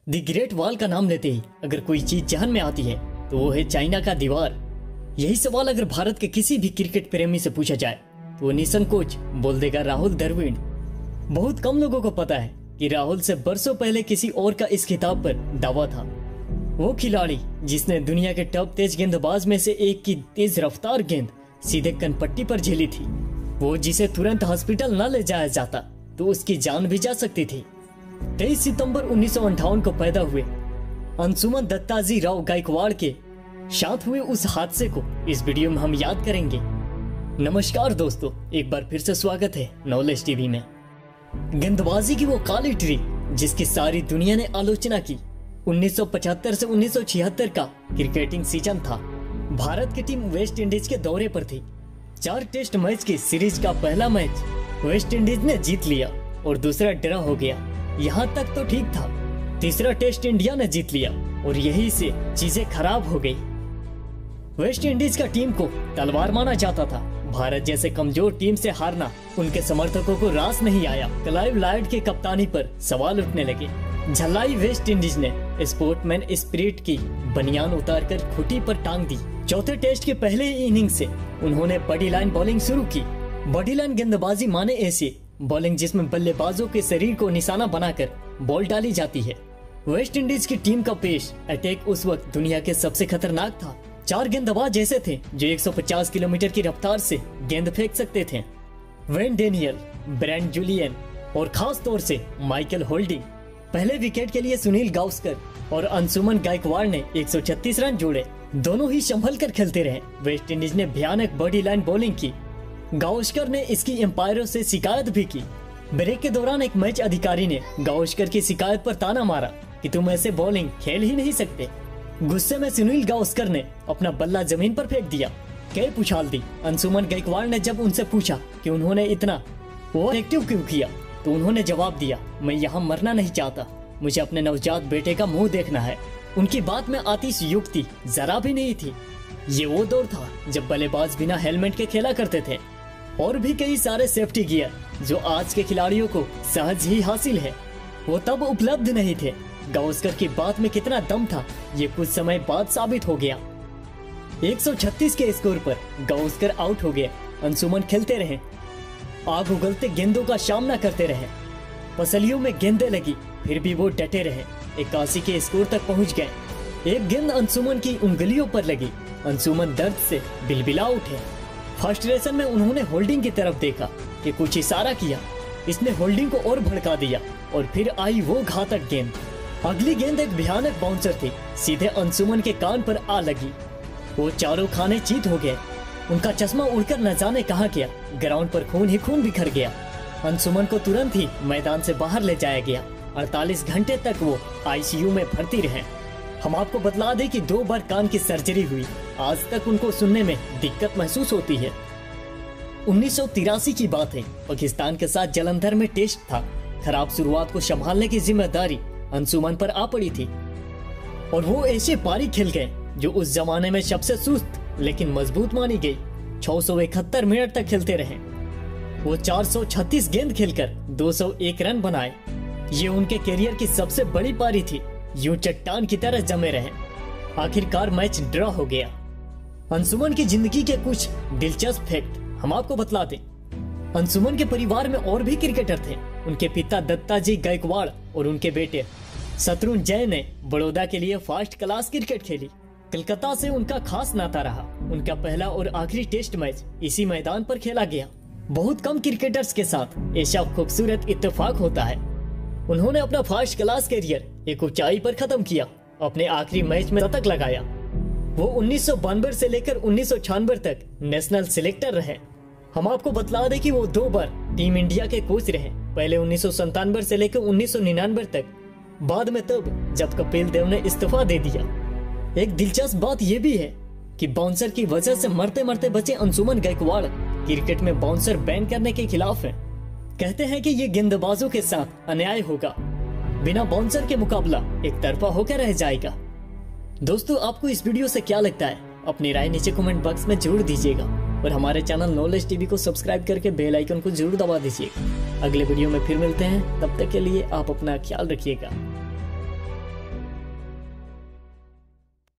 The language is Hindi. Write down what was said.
द ग्रेट वॉल का नाम लेते ही अगर कोई चीज जहन में आती है तो वो है चाइना का दीवार। यही सवाल अगर भारत के किसी भी क्रिकेट प्रेमी से पूछा जाए तो वो निसंकोच बोल देगा राहुल द्रविड़। बहुत कम लोगों को पता है कि राहुल से बरसों पहले किसी और का इस खिताब पर दावा था। वो खिलाड़ी जिसने दुनिया के टॉप तेज गेंदबाज में से एक की तेज रफ्तार गेंद सीधे कनपट्टी पर झेली थी, वो जिसे तुरंत हॉस्पिटल न ले जाया जाता तो उसकी जान भी जा सकती थी। 23 सितंबर 1958 को पैदा हुए अंशुमन दत्ताजी राव गायकवाड़ के साथ हुए उस हादसे को इस वीडियो में हम याद करेंगे। नमस्कार दोस्तों, एक बार फिर से स्वागत है नॉलेज टीवी में। गेंदबाजी की वो काली ट्री जिसकी सारी दुनिया ने आलोचना की। 1975 से 1976 का क्रिकेटिंग सीजन था। भारत की टीम वेस्ट इंडीज के दौरे पर थी। 4 टेस्ट मैच की सीरीज का पहला मैच वेस्ट इंडीज ने जीत लिया और दूसरा ड्रा हो गया। यहाँ तक तो ठीक था। तीसरा टेस्ट इंडिया ने जीत लिया और यही से चीजें खराब हो गई। वेस्ट इंडीज का टीम को तलवार माना जाता था। भारत जैसे कमजोर टीम से हारना उनके समर्थकों को रास नहीं आया। क्लाइव लॉयड के कप्तानी पर सवाल उठने लगे। झल्लाई वेस्ट इंडीज ने स्पोर्टमैन स्पिरिट की बनियान उतारकर खूंटी पर टांग दी। चौथे टेस्ट के पहले ही इनिंग से उन्होंने बॉडी लाइन बॉलिंग शुरू की। बॉडी लाइन गेंदबाजी माने ऐसी बॉलिंग जिसमें बल्लेबाजों के शरीर को निशाना बनाकर बॉल डाली जाती है। वेस्ट इंडीज की टीम का पेश अटैक उस वक्त दुनिया के सबसे खतरनाक था। 4 गेंदबाज ऐसे थे जो 150 किलोमीटर की रफ्तार से गेंद फेंक सकते थे। वेन डेनियल, ब्रेंट जुलियन और खास तौर से माइकल होल्डिंग। पहले विकेट के लिए सुनील गावस्कर और अंशुमन गायकवाड़ ने 136 रन जोड़े। दोनों ही संभल कर खेलते रहे। वेस्ट इंडीज ने भयानक बॉडी लाइन बॉलिंग की। गावस्कर ने इसकी एम्पायरों से शिकायत भी की। ब्रेक के दौरान एक मैच अधिकारी ने गावस्कर की शिकायत पर ताना मारा कि तुम ऐसे बॉलिंग खेल ही नहीं सकते। गुस्से में सुनील गावस्कर ने अपना बल्ला जमीन पर फेंक दिया। कैप उछाल दी। अंशुमन गायकवाड़ ने जब उनसे पूछा कि उन्होंने इतना ओवर एक्टिव क्यों किया तो उन्होंने जवाब दिया, मैं यहाँ मरना नहीं चाहता, मुझे अपने नवजात बेटे का मुंह देखना है। उनकी बात में आतिशयुक्ति जरा भी नहीं थी। ये वो दौर था जब बल्लेबाज बिना हेलमेट के खेला करते थे और भी कई सारे सेफ्टी गियर जो आज के खिलाड़ियों को सहज ही हासिल है, वो तब उपलब्ध नहीं थे। गावस्कर की बात में कितना दम था ये कुछ समय बाद साबित हो गया। 136 के स्कोर पर गावस्कर आउट हो गए। अंशुमन खेलते रहे, आग उगलते गेंदों का सामना करते रहे। पसलियों में गेंदें लगी फिर भी वो डटे रहे। 81 के स्कोर तक पहुंच गए। एक गेंद अंशुमन की उंगलियों पर लगी। अंशुमन दर्द से बिलबिला उठे। फ्रस्ट्रेशन में उन्होंने होल्डिंग की तरफ देखा कि कुछ इशारा किया। इसने होल्डिंग को और भड़का दिया और फिर आई वो घातक गेंद। अगली गेंद एक भयानक बाउंसर थी, सीधे अंशुमन के कान पर आ लगी। वो चारों खाने चीत हो गए। उनका चश्मा उड़कर न जाने कहाँ गया। ग्राउंड पर खून ही खून बिखर गया। अंशुमन को तुरंत ही मैदान से बाहर ले जाया गया। 48 घंटे तक वो आईसीयू में भर्ती रहे। हम आपको बतला दें कि 2 बार कान की सर्जरी हुई। आज तक उनको सुनने में दिक्कत महसूस होती है। 1983 की बात है। पाकिस्तान के साथ जालंधर में टेस्ट था। खराब शुरुआत को संभालने की जिम्मेदारी अंशुमन पर आ पड़ी थी और वो ऐसे पारी खेल गए जो उस जमाने में सबसे सुस्त लेकिन मजबूत मानी गई। 671 मिनट तक खेलते रहे। वो 436 गेंद खेलकर 201 रन बनाए। ये उनके करियर की सबसे बड़ी पारी थी। यूं चट्टान की तरह जमे रहे। आखिरकार मैच ड्रॉ हो गया। अंशुमन की जिंदगी के कुछ दिलचस्प फैक्ट हम आपको बतला दें। अंशुमन के परिवार में और भी क्रिकेटर थे। उनके पिता दत्ताजी गायकवाड़ और उनके बेटे शत्रुघ्न जय ने बड़ौदा के लिए फर्स्ट क्लास क्रिकेट खेली। कलकत्ता से उनका खास नाता रहा। उनका पहला और आखिरी टेस्ट मैच इसी मैदान पर खेला गया। बहुत कम क्रिकेटर्स के साथ ऐसा खूबसूरत इत्तेफाक होता है। उन्होंने अपना फर्स्ट क्लास करियर एक ऊंचाई पर खत्म किया। अपने आखिरी मैच में शतक लगाया। वो 1992 से लेकर 1996 तक नेशनल सिलेक्टर रहे। हम आपको बतला दें कि वो 2 बार टीम इंडिया के कोच रहे। पहले 1997 से लेकर 1999 तक, बाद में तब जब कपिल देव ने इस्तीफा दे दिया। एक दिलचस्प बात यह भी है कि बाउंसर की वजह से मरते मरते बचे अंशुमन गायकवाड़ क्रिकेट में बाउंसर बैन करने के खिलाफ हैं। कहते हैं कि ये गेंदबाजों के साथ अन्याय होगा। बिना बाउंसर के मुकाबला एक तरफा होकर रह जाएगा। दोस्तों, आपको इस वीडियो से क्या लगता है? अपनी राय नीचे कमेंट बॉक्स में जरूर दीजिएगा और हमारे चैनल नॉलेज टीवी को सब्सक्राइब करके बेल आइकन को जरूर दबा दीजिएगा। अगले वीडियो में फिर मिलते हैं। तब तक के लिए आप अपना ख्याल रखिएगा।